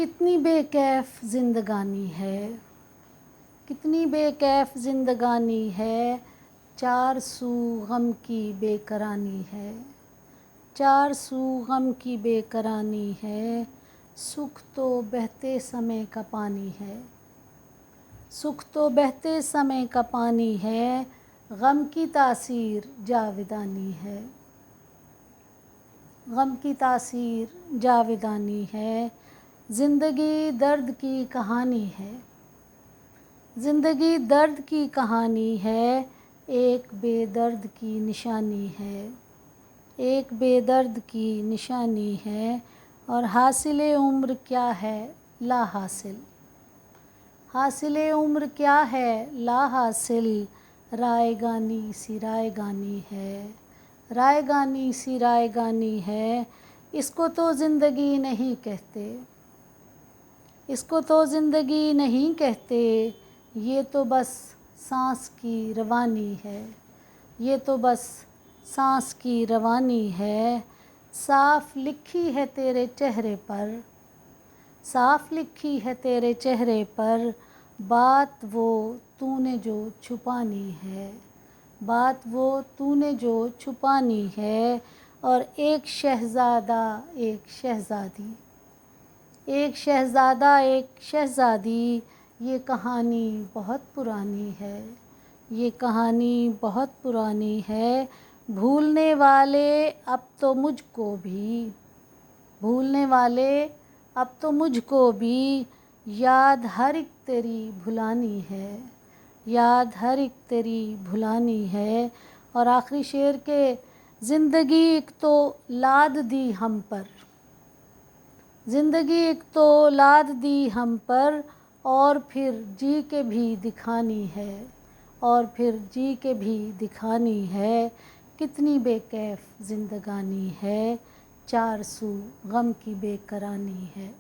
کتنی بے کیف زندگانی ہے، کتنی بے کیف زندگانی ہے، چار سو غم کی بے کرانی ہے، چار سو غم کی بے کرانی ہے، سکھ تو بہتے سمے کا پانی ہے، سکھ تو بہتے سمے کا پانی ہے، غم کی تاثیر جاودانی ہے، غم کی تاثیر جاودانی ہے، زندگی درد کی کہانی ہے، زندگی درد کی کہانی ہے، ایک بے درد کی نشانی ہے، ایک بے درد کی نشانی ہے، اور حاصل عمر کیا ہے لا حاصل، حاصل عمر کیا ہے لا حاصل، رائے گانی سی رائے گانی ہے، رائے گانی سی رائے گانی ہے، اس کو تو زندگی نہیں کہتے، اس کو تو زندگی نہیں کہتے، یہ تو بس سانس کی روانی ہے، یہ تو بس سانس کی روانی ہے، صاف لکھی ہے تیرے چہرے پر، صاف لکھی ہے تیرے چہرے پر، بات وہ تو نے جو چھپانی ہے، بات وہ تو نے جو چھپانی ہے، اور ایک شہزادہ ایک شہزادی، ایک شہزادہ ایک شہزادی، یہ کہانی بہت پرانی ہے، یہ کہانی بہت پرانی ہے، بھولنے والے اب تو مجھ کو بھی، بھولنے والے اب تو مجھ کو بھی، یاد ہر ایک تیری بھلانی ہے، یاد ہر ایک تیری بھلانی ہے، اور آخری شعر کہ زندگی ایک تو لاد دی ہم پر، زندگی ایک تو لاد دی ہم پر، اور پھر جی کے بھی دکھانی ہے، اور پھر جی کے بھی دکھانی ہے، کتنی بے کیف زندگانی ہے، چار سو غم کی بے کرانی ہے۔